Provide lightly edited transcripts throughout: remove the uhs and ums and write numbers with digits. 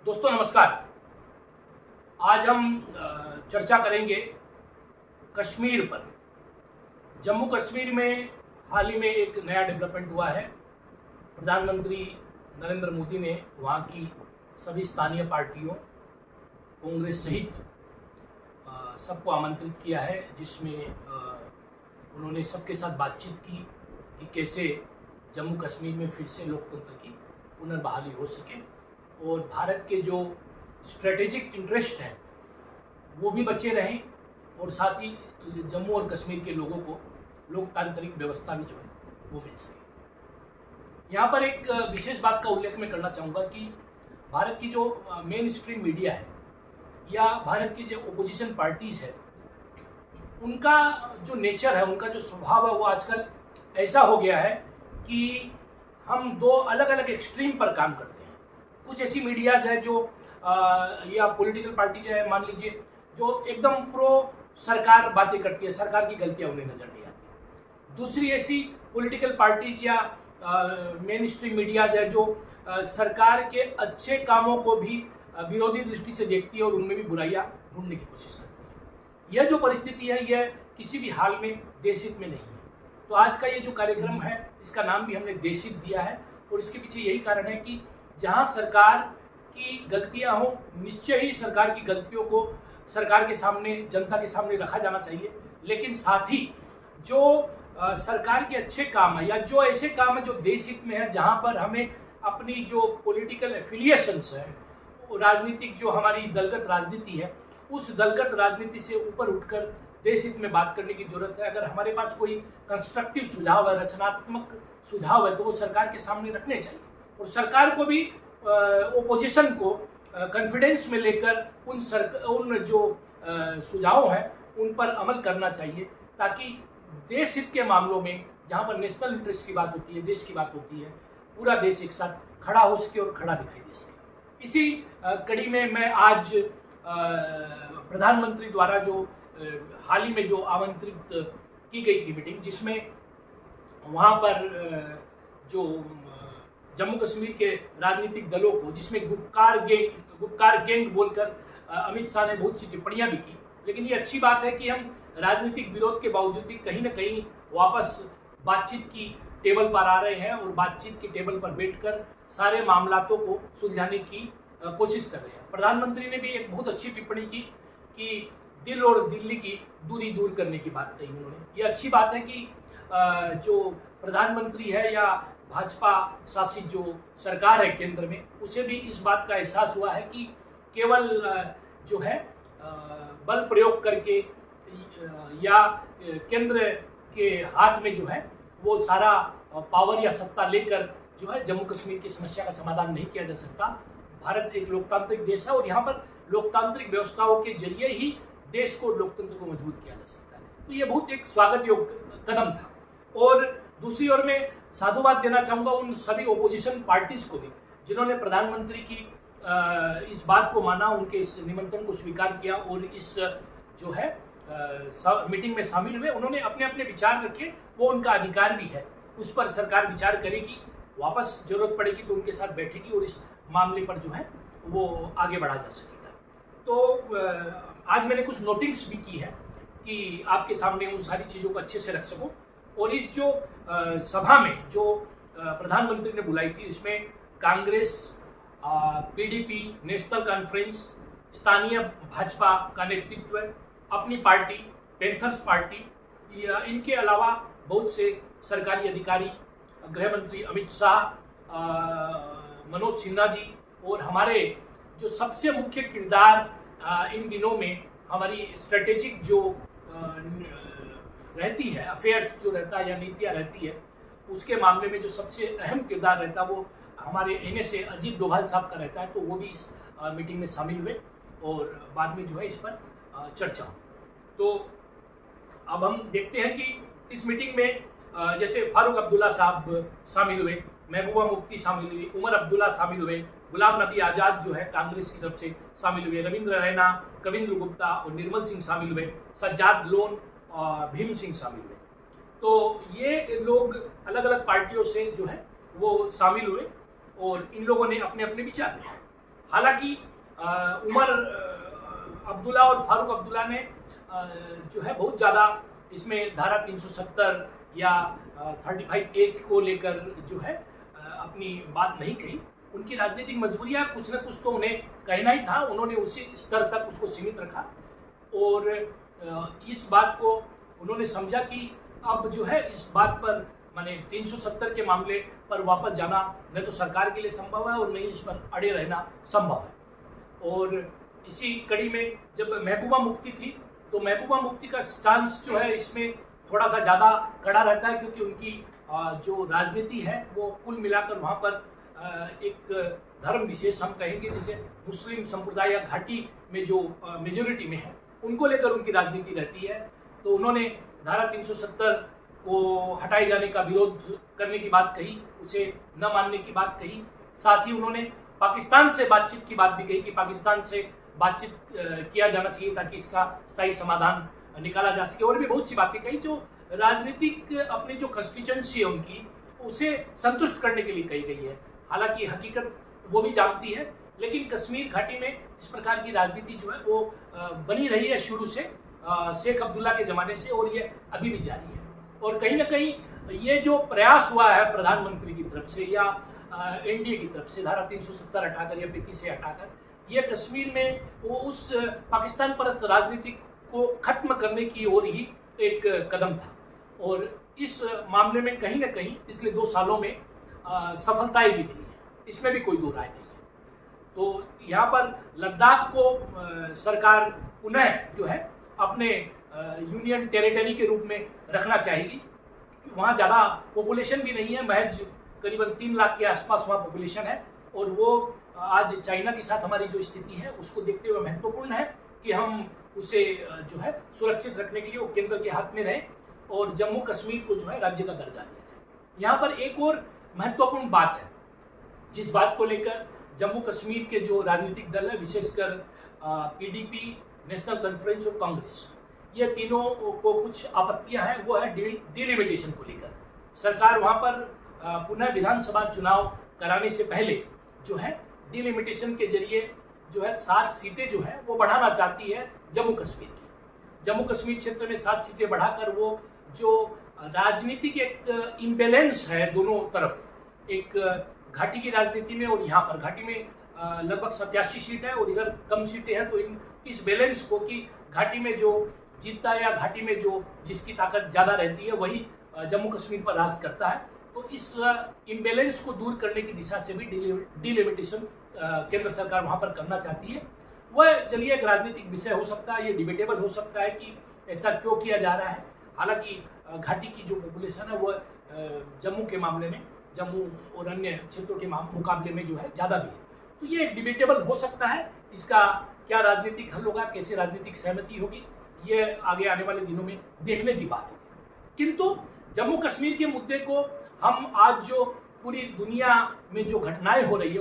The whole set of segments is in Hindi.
दोस्तों नमस्कार। आज हम चर्चा करेंगे कश्मीर पर। जम्मू कश्मीर में हाल ही में एक नया डेवलपमेंट हुआ है। प्रधानमंत्री नरेंद्र मोदी ने वहाँ की सभी स्थानीय पार्टियों, कांग्रेस सहित सबको आमंत्रित किया है, जिसमें उन्होंने सबके साथ बातचीत की कि कैसे जम्मू कश्मीर में फिर से लोकतंत्र की पुनर्बहाली हो सके और भारत के जो स्ट्रेटेजिक इंटरेस्ट हैं वो भी बचे रहें और साथ ही जम्मू और कश्मीर के लोगों को लोकतांत्रिक व्यवस्था भी जो है वो मिल सके। यहाँ पर एक विशेष बात का उल्लेख मैं करना चाहूँगा कि भारत की जो मेन स्ट्रीम मीडिया है या भारत की जो ओपोजिशन पार्टीज़ है, उनका जो नेचर है, उनका जो स्वभाव है, वो आजकल ऐसा हो गया है कि हम दो अलग अलग एक्सट्रीम पर काम करते हैं। कुछ ऐसी मीडियाज है जो या पॉलिटिकल पार्टीज है, मान लीजिए, जो एकदम प्रो सरकार बातें करती है, सरकार की गलतियां उन्हें नजर नहीं आती। दूसरी ऐसी पॉलिटिकल पार्टीज या मेन स्ट्रीम मीडियाज है जो सरकार के अच्छे कामों को भी विरोधी दृष्टि से देखती है और उनमें भी बुराइयां ढूंढने की कोशिश करती है। यह जो परिस्थिति है, यह किसी भी हाल में देशहित में नहीं है। तो आज का ये जो कार्यक्रम है, इसका नाम भी हमने देशहित दिया है और इसके पीछे यही कारण है कि जहां सरकार की गलतियां हो, निश्चय ही सरकार की गलतियों को सरकार के सामने, जनता के सामने रखा जाना चाहिए, लेकिन साथ ही जो सरकार के अच्छे काम है या जो ऐसे काम है जो देश हित में है, जहां पर हमें अपनी जो पॉलिटिकल एफिलिएशंस है, राजनीतिक जो हमारी दलगत राजनीति है, उस दलगत राजनीति से ऊपर उठकर देश हित में बात करने की जरूरत है। अगर हमारे पास कोई कंस्ट्रक्टिव सुझाव है, रचनात्मक सुझाव है, तो वो सरकार के सामने रखने चाहिए और सरकार को भी ओपोजिशन को कॉन्फिडेंस में लेकर उन जो सुझाव हैं उन पर अमल करना चाहिए, ताकि देश हित के मामलों में, जहां पर नेशनल इंटरेस्ट की बात होती है, देश की बात होती है, पूरा देश एक साथ खड़ा हो सके और खड़ा दिखाई दे सके। इसी कड़ी में मैं आज प्रधानमंत्री द्वारा जो हाल ही में जो आमंत्रित की गई थी मीटिंग, जिसमें वहाँ पर जो जम्मू कश्मीर के राजनीतिक दलों को, जिसमें गुपकार गैंग बोलकर अमित शाह ने बहुत सी टिप्पणियां भी की, लेकिन ये अच्छी बात है कि हम राजनीतिक विरोध के बावजूद भी कहीं ना कहीं वापस बातचीत की टेबल पर आ रहे हैं और बातचीत के टेबल पर बैठकर सारे मामलातों को सुलझाने की कोशिश कर रहे हैं। प्रधानमंत्री ने भी एक बहुत अच्छी टिप्पणी की कि दिल और दिल्ली की दूरी दूर करने की बात कही उन्होंने। ये अच्छी बात है कि जो प्रधानमंत्री है या भाजपा शासित जो सरकार है केंद्र में, उसे भी इस बात का एहसास हुआ है कि केवल जो है बल प्रयोग करके या केंद्र के हाथ में जो है वो सारा पावर या सत्ता लेकर जो है जम्मू कश्मीर की समस्या का समाधान नहीं किया जा सकता। भारत एक लोकतांत्रिक देश है और यहाँ पर लोकतांत्रिक व्यवस्थाओं के जरिए ही देश को, लोकतंत्र को मजबूत किया जा सकता है। तो ये बहुत एक स्वागत योग्य कदम था। और दूसरी ओर मैं साधुवाद देना चाहूँगा उन सभी ओपोजिशन पार्टीज को भी, जिन्होंने प्रधानमंत्री की इस बात को माना, उनके इस निमंत्रण को स्वीकार किया और इस जो है मीटिंग में शामिल हुए। उन्होंने अपने अपने विचार रखे, वो उनका अधिकार भी है, उस पर सरकार विचार करेगी, वापस जरूरत पड़ेगी तो उनके साथ बैठेगी और इस मामले पर जो है वो आगे बढ़ा जा सकेगा। तो आज मैंने कुछ नोटिंग्स भी की है कि आपके सामने उन सारी चीज़ों को अच्छे से रख सकूं। और इस जो सभा में जो प्रधानमंत्री ने बुलाई थी, इसमें कांग्रेस, पीडीपी, नेशनल कॉन्फ्रेंस, स्थानीय भाजपा का नेतृत्व, अपनी पार्टी पैंथर्स पार्टी, इनके अलावा बहुत से सरकारी अधिकारी, गृह मंत्री अमित शाह, मनोज सिन्हा जी और हमारे जो सबसे मुख्य किरदार इन दिनों में हमारी स्ट्रेटेजिक जो रहती है, अफेयर्स जो रहता है या नीतियाँ रहती है, उसके मामले में जो सबसे अहम किरदार रहता है वो हमारे NSA अजीत डोभाल साहब का रहता है। तो वो भी इस मीटिंग में शामिल हुए और बाद में जो है इस पर चर्चा हो। तो अब हम देखते हैं कि इस मीटिंग में जैसे फारूक अब्दुल्ला साहब शामिल हुए, महबूबा मुफ्ती शामिल हुई, उमर अब्दुल्ला शामिल हुए, गुलाम नबी आज़ाद जो है कांग्रेस की तरफ से शामिल हुए, रविंद्र रैना, कविंद्र गुप्ता और निर्मल सिंह शामिल हुए, सज्जाद लोन, भीम सिंह शामिल हुए। तो ये लोग अलग अलग पार्टियों से जो है वो शामिल हुए और इन लोगों ने अपने अपने विचार रखे। हालांकि उमर अब्दुल्ला और फारूक अब्दुल्ला ने जो है बहुत ज़्यादा इसमें धारा 370 या 35A को लेकर जो है अपनी बात नहीं कही। उनकी राजनीतिक मजबूरियां कुछ न कुछ तो उन्हें कहना ही था, उन्होंने उसी स्तर तक उसको सीमित रखा और इस बात को उन्होंने समझा कि अब जो है इस बात पर माने 370 के मामले पर वापस जाना न तो सरकार के लिए संभव है और न ही इस पर अड़े रहना संभव है। और इसी कड़ी में जब महबूबा मुफ्ती थी तो महबूबा मुफ्ती का स्टांस जो है इसमें थोड़ा सा ज़्यादा कड़ा रहता है, क्योंकि उनकी जो राजनीति है वो कुल मिलाकर वहाँ पर एक धर्म विशेष हम कहेंगे जैसे मुस्लिम संप्रदाय या घाटी में जो मेजोरिटी में है उनको लेकर उनकी राजनीति रहती है। तो उन्होंने धारा 370 को हटाए जाने का विरोध करने की बात कही, उसे न मानने की बात कही। साथ ही उन्होंने पाकिस्तान से बातचीत की बात भी कही कि पाकिस्तान से बातचीत किया जाना चाहिए ताकि इसका स्थायी समाधान निकाला जा सके। और भी बहुत सी बातें कही जो राजनीतिक अपनी जो कंस्टिट्यूएंसी है उनकी उसे संतुष्ट करने के लिए कही गई है। हालांकि हकीकत वो भी जानती है, लेकिन कश्मीर घाटी में इस प्रकार की राजनीति जो है वो बनी रही है शुरू से, शेख अब्दुल्ला के ज़माने से, और ये अभी भी जारी है। और कहीं ना कहीं ये जो प्रयास हुआ है प्रधानमंत्री की तरफ से या एनडीए की तरफ से धारा 370 हटाकर या 35 से हटाकर, ये कश्मीर में वो उस पाकिस्तान परस्त राजनीति को खत्म करने की ओर ही एक कदम था। और इस मामले में कहीं ना कहीं पिछले 2 सालों में सफलताएं भी मिली है, इसमें भी कोई दो राय नहीं है। तो यहाँ पर लद्दाख को सरकार पुनः जो है अपने यूनियन टेरिटरी के रूप में रखना चाहेगी। वहाँ ज़्यादा पॉपुलेशन भी नहीं है, महज करीबन 3 लाख के आसपास वहाँ पॉपुलेशन है। और वो आज चाइना के साथ हमारी जो स्थिति है उसको देखते हुए महत्वपूर्ण है कि हम उसे जो है सुरक्षित रखने के लिए वो केंद्र के हाथ में रहे और जम्मू कश्मीर को जो है राज्य का दर्जा दिया जाए। यहाँ पर एक और महत्वपूर्ण बात है जिस बात को लेकर जम्मू कश्मीर के जो राजनीतिक दल है, विशेषकर पीडीपी, नेशनल कॉन्फ्रेंस और कांग्रेस, ये तीनों को कुछ आपत्तियां हैं। वो है डिलिमिटेशन को लेकर। सरकार वहाँ पर पुनः विधानसभा चुनाव कराने से पहले जो है डिलिमिटेशन के जरिए जो है 7 सीटें जो है वो बढ़ाना चाहती है जम्मू कश्मीर की। जम्मू कश्मीर क्षेत्र में 7 सीटें बढ़ाकर वो जो राजनीतिक एक इम्बैलेंस है दोनों तरफ, एक घाटी की राजनीति में और यहाँ पर घाटी में लगभग 87 सीट है और इधर कम सीटें हैं, तो इस बैलेंस को कि घाटी में जो जीतता है या घाटी में जो जिसकी ताकत ज़्यादा रहती है वही जम्मू कश्मीर पर राज करता है, तो इस इम्बैलेंस को दूर करने की दिशा से भी डिलिमिटेशन केंद्र सरकार वहाँ पर करना चाहती है। वह चलिए एक राजनीतिक विषय हो सकता है, ये डिबेटेबल हो सकता है कि ऐसा क्यों किया जा रहा है। हालांकि घाटी की जो पॉपुलेशन है वह जम्मू के मामले में, जम्मू और अन्य क्षेत्रों के मुकाबले में जो है ज़्यादा भी है, तो ये डिबेटेबल हो सकता है। इसका क्या राजनीतिक हल होगा, कैसे राजनीतिक सहमति होगी, ये आगे आने वाले दिनों में देखने की बात होगी। किंतु जम्मू कश्मीर के मुद्दे को हम आज जो पूरी दुनिया में जो घटनाएं हो रही है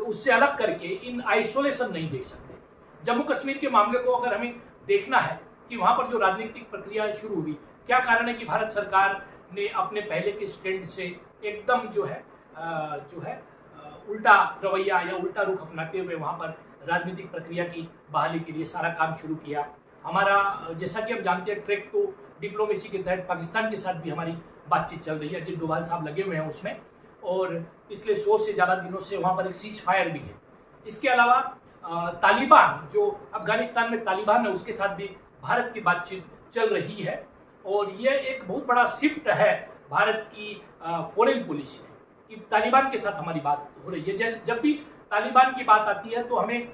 उससे अलग करके इन आइसोलेशन नहीं देख सकते। जम्मू कश्मीर के मामले को अगर हमें देखना है कि वहाँ पर जो राजनीतिक प्रक्रिया शुरू हुई, क्या कारण है कि भारत सरकार ने अपने पहले के स्टैंड से एकदम जो है उल्टा रवैया या उल्टा रुख अपनाते हुए वहाँ पर राजनीतिक प्रक्रिया की बहाली के लिए सारा काम शुरू किया। हमारा जैसा कि हम जानते हैं ट्रैक टू डिप्लोमेसी के तहत पाकिस्तान के साथ भी हमारी बातचीत चल रही है, अजीत डोभाल साहब लगे हुए हैं उसमें, और पिछले 100 से ज़्यादा दिनों से वहाँ पर एक सीज फायर भी है। इसके अलावा तालिबान, जो अफगानिस्तान में तालिबान है, उसके साथ भी भारत की बातचीत चल रही है। और ये एक बहुत बड़ा शिफ्ट है भारत की फॉरेन पॉलिसी में कि तालिबान के साथ हमारी बात हो रही है। जैसे जब भी तालिबान की बात आती है तो हमें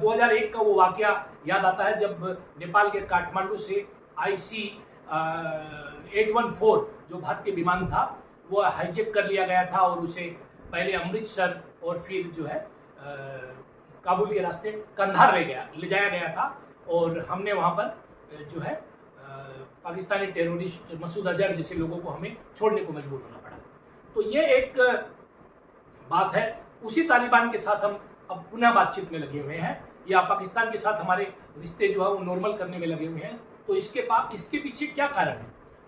2001 का वो वाकया याद आता है जब नेपाल के काठमांडू से IC-814 जो भारतीय विमान था वो हाईजेक कर लिया गया था और उसे पहले अमृतसर और फिर जो है काबुल के रास्ते कंधार ले जाया गया था। और हमने वहाँ पर जो है पाकिस्तानी टेररिस्ट मसूद अजहर जैसे लोगों को हमें छोड़ने को मजबूर होना पड़ा। तो ये एक बात है। उसी तालिबान के साथ हम अब पुनः बातचीत में लगे हुए हैं, या पाकिस्तान के साथ हमारे रिश्ते जो है वो नॉर्मल करने में लगे हुए हैं। तो इसके पीछे क्या कारण है?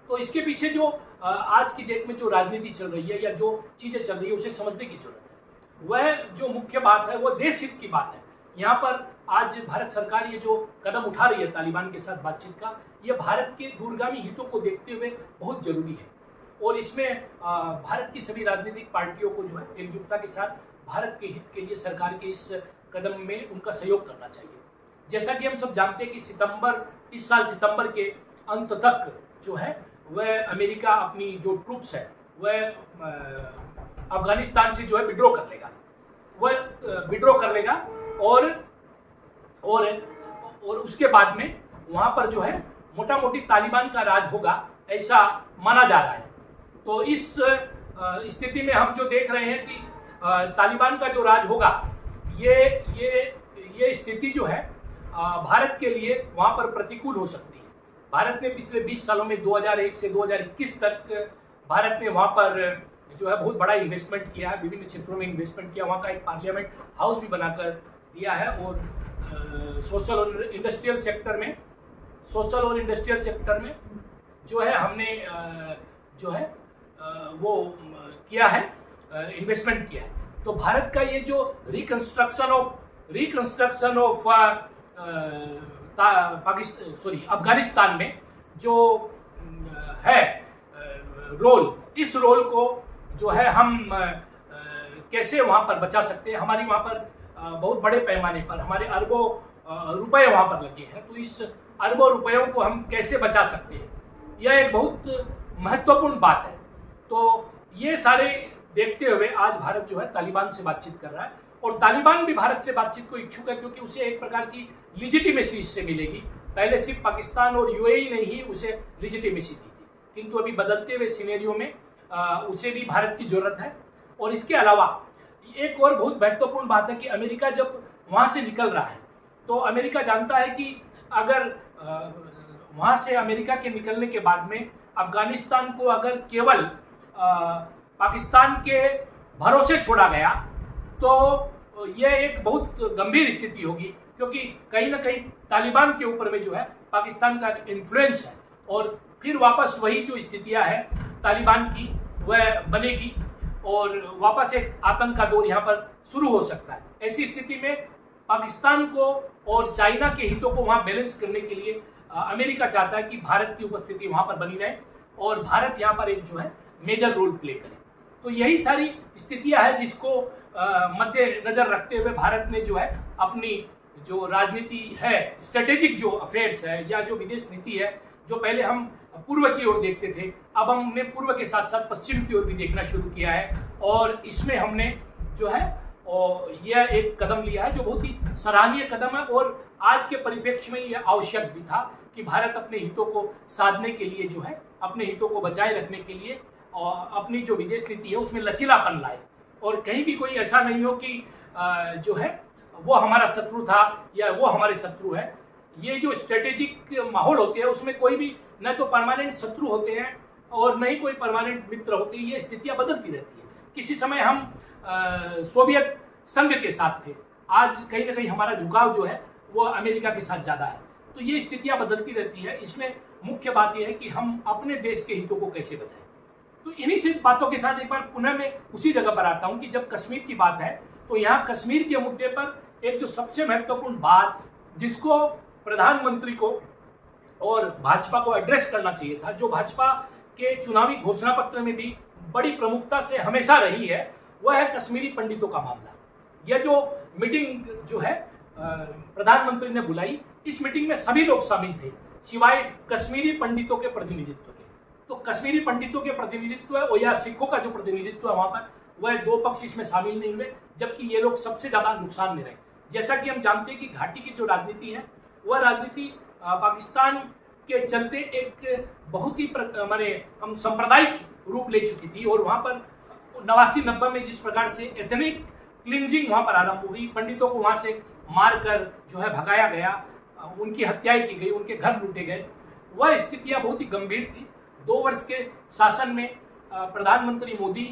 तो इसके पीछे जो आज की डेट में जो राजनीति चल रही है या जो चीज़ें चल रही है उसे समझने की जरूरत है। वह जो मुख्य बात है वो देश हित की बात है। यहाँ पर आज भारत सरकार ये जो कदम उठा रही है तालिबान के साथ बातचीत का, ये भारत के दूरगामी हितों को देखते हुए बहुत जरूरी है। और इसमें भारत की सभी राजनीतिक पार्टियों को जो है एकजुटता के साथ भारत के हित के लिए सरकार के इस कदम में उनका सहयोग करना चाहिए। जैसा कि हम सब जानते हैं कि इस साल सितंबर के अंत तक जो है वह अमेरिका अपनी जो ट्रूप्स है वह अफगानिस्तान से जो है विड्रॉ कर लेगा, और उसके बाद में वहां पर जो है मोटा मोटी तालिबान का राज होगा, ऐसा माना जा रहा है। तो इस स्थिति में हम जो देख रहे हैं कि तालिबान का जो राज होगा, ये स्थिति जो है भारत के लिए वहां पर प्रतिकूल हो सकती है। भारत ने पिछले 20 सालों में 2001 से 2021 तक भारत ने वहां पर जो है बहुत बड़ा इन्वेस्टमेंट किया है, विभिन्न क्षेत्रों में इन्वेस्टमेंट किया, वहाँ का एक पार्लियामेंट हाउस भी बनाकर दिया है। और सोशल और इंडस्ट्रियल सेक्टर में जो है हमने जो है वो किया है, इन्वेस्टमेंट किया है। तो भारत का ये जो रिकंस्ट्रक्शन ऑफ अफगानिस्तान में जो है रोल, इस रोल को जो है हम कैसे वहाँ पर बचा सकते हैं। हमारी वहाँ पर बहुत बड़े पैमाने पर हमारे अरबों रुपए वहाँ पर लगे हैं, तो इस अरबों रुपयों को हम कैसे बचा सकते हैं, यह एक बहुत महत्वपूर्ण बात है। तो ये सारे देखते हुए आज भारत जो है तालिबान से बातचीत कर रहा है, और तालिबान भी भारत से बातचीत को इच्छुक है, क्योंकि उसे एक प्रकार की लिजिटिमेसी इससे मिलेगी। पहले सिर्फ पाकिस्तान और यूएई ने ही उसे लिजिटिमेसी दी थी, किंतु अभी बदलते हुए सिनेरियो में उसे भी भारत की जरूरत है। और इसके अलावा एक और बहुत महत्वपूर्ण बात है कि अमेरिका जब वहाँ से निकल रहा है, तो अमेरिका जानता है कि अगर वहाँ से अमेरिका के निकलने के बाद में अफगानिस्तान को अगर केवल पाकिस्तान के भरोसे छोड़ा गया, तो यह एक बहुत गंभीर स्थिति होगी, क्योंकि कहीं ना कहीं तालिबान के ऊपर में जो है पाकिस्तान का इन्फ्लुएंस है, और फिर वापस वही जो स्थितियां है तालिबान की वह बनेगी, और वापस एक आतंक का दौर यहाँ पर शुरू हो सकता है। ऐसी स्थिति में पाकिस्तान को और चाइना के हितों को वहाँ बैलेंस करने के लिए अमेरिका चाहता है कि भारत की उपस्थिति वहाँ पर बनी रहे, और भारत यहाँ पर एक जो है मेजर रोल प्ले करे। तो यही सारी स्थितियां हैं जिसको मद्देनजर रखते हुए भारत ने जो है अपनी जो राजनीति है, स्ट्रेटेजिक जो अफेयर्स है या जो विदेश नीति है, जो पहले हम पूर्व की ओर देखते थे, अब हमने पूर्व के साथ साथ पश्चिम की ओर भी देखना शुरू किया है। और इसमें हमने जो है यह एक कदम लिया है जो बहुत ही सराहनीय कदम है, और आज के परिप्रेक्ष्य में यह आवश्यक भी था कि भारत अपने हितों को साधने के लिए जो है, अपने हितों को बचाए रखने के लिए और अपनी जो विदेश नीति है उसमें लचीलापन लाए, और कहीं भी कोई ऐसा नहीं हो कि जो है वो हमारा शत्रु था या वो हमारे शत्रु है। ये जो स्ट्रेटेजिक माहौल होते हैं उसमें कोई भी न तो परमानेंट शत्रु होते हैं और न ही कोई परमानेंट मित्र होते हैं, ये स्थितियां बदलती रहती है। किसी समय हम सोवियत संघ के साथ थे, आज कहीं ना कहीं हमारा झुकाव जो है वो अमेरिका के साथ ज़्यादा है। तो ये स्थितियां बदलती रहती है। इसमें मुख्य बात यह है कि हम अपने देश के हितों को कैसे बचाएं। तो इन्हीं से बातों के साथ एक बार पुनः मैं उसी जगह पर आता हूं कि जब कश्मीर की बात है, तो यहाँ कश्मीर के मुद्दे पर एक जो सबसे महत्वपूर्ण बात जिसको प्रधानमंत्री को और भाजपा को एड्रेस करना चाहिए था, जो भाजपा के चुनावी घोषणा पत्र में भी बड़ी प्रमुखता से हमेशा रही है, वह है कश्मीरी पंडितों का मामला। यह जो मीटिंग जो है प्रधानमंत्री ने बुलाई, इस मीटिंग में सभी लोग शामिल थे सिवाय कश्मीरी पंडितों के प्रतिनिधित्व के। तो कश्मीरी पंडितों के प्रतिनिधित्व और या सिखों का जो प्रतिनिधित्व है वहां पर, वह दो पक्ष इसमें शामिल नहीं हुए, जबकि ये लोग सबसे ज्यादा नुकसान में रहे। जैसा कि हम जानते हैं कि घाटी की जो राजनीति है वह राजनीति पाकिस्तान के चलते एक बहुत ही माने हम सांप्रदायिक रूप ले चुकी थी, और वहां पर 89-90 में जिस प्रकार से एथनिक क्लिंजिंग वहां पर आरंभ हो गई, पंडितों को वहां से मारकर जो है भगाया गया, उनकी हत्याएं की गई, उनके घर लूटे गए, वह स्थितियां बहुत ही गंभीर थी। 2 वर्ष के शासन में प्रधानमंत्री मोदी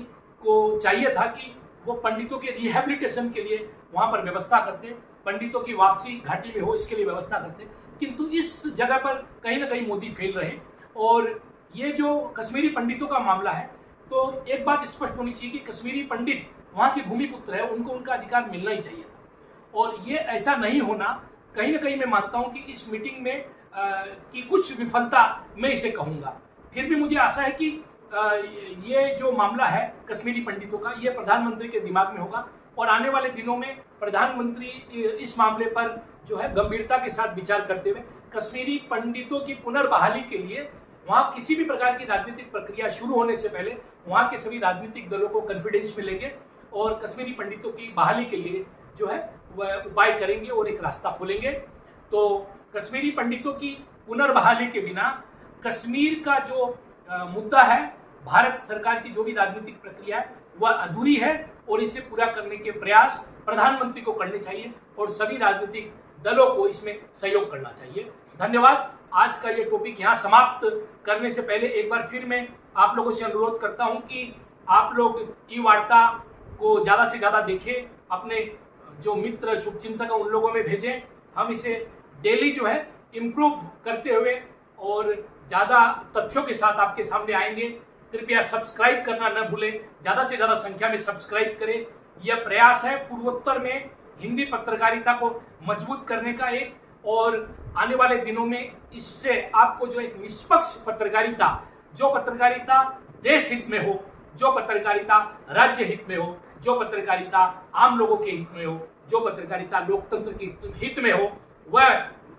को चाहिए था कि वो पंडितों के रिहेबिलिटेशन के लिए वहां पर व्यवस्था करते, पंडितों की वापसी घाटी में हो इसके लिए व्यवस्था करते, किंतु इस जगह पर कहीं ना कहीं मोदी फेल रहे। और ये जो कश्मीरी पंडितों का मामला है, तो एक बात स्पष्ट होनी चाहिए कि कश्मीरी पंडित वहाँ के भूमिपुत्र है, उनको उनका अधिकार मिलना ही चाहिए था। और ये ऐसा नहीं होना, कहीं ना कहीं मैं मानता हूँ कि इस मीटिंग में की कुछ विफलता मैं इसे कहूँगा। फिर भी मुझे आशा है कि ये जो मामला है कश्मीरी पंडितों का, ये प्रधानमंत्री के दिमाग में होगा और आने वाले दिनों में प्रधानमंत्री इस मामले पर जो है गंभीरता के साथ विचार करते हुए कश्मीरी पंडितों की पुनर्बहाली के लिए वहाँ किसी भी प्रकार की राजनीतिक प्रक्रिया शुरू होने से पहले वहाँ के सभी राजनीतिक दलों को कॉन्फिडेंस मिलेंगे और कश्मीरी पंडितों की बहाली के लिए जो है वह उपाय करेंगे और एक रास्ता खोलेंगे। तो कश्मीरी पंडितों की पुनर्बहाली के बिना कश्मीर का जो मुद्दा है, भारत सरकार की जो भी राजनीतिक प्रक्रिया है वह अधूरी है और इसे पूरा करने के प्रयास प्रधानमंत्री को करने चाहिए और सभी राजनीतिक दलों को इसमें सहयोग करना चाहिए। धन्यवाद। आज का ये टॉपिक यहाँ समाप्त करने से पहले एक बार फिर मैं आप लोगों से अनुरोध करता हूँ कि आप लोग ई वार्ता को ज़्यादा से ज़्यादा देखें, अपने जो मित्र शुभचिंतक उन लोगों में भेजें। हम इसे डेली जो है इम्प्रूव करते हुए और ज़्यादा तथ्यों के साथ आपके सामने आएंगे। कृपया सब्सक्राइब करना न भूलें, ज़्यादा से ज़्यादा संख्या में सब्सक्राइब करें। यह प्रयास है पूर्वोत्तर में हिंदी पत्रकारिता को मजबूत करने का एक, और आने वाले दिनों में इससे आपको जो एक निष्पक्ष पत्रकारिता, जो पत्रकारिता देश हित में हो, जो पत्रकारिता राज्य हित में हो, जो पत्रकारिता आम लोगों के हित में हो, जो पत्रकारिता लोकतंत्र के हित में हो, वह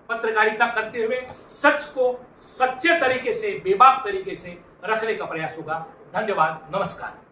पत्रकारिता करते हुए सच को सच्चे तरीके से, बेबाक तरीके से रखने का प्रयास होगा। धन्यवाद। नमस्कार।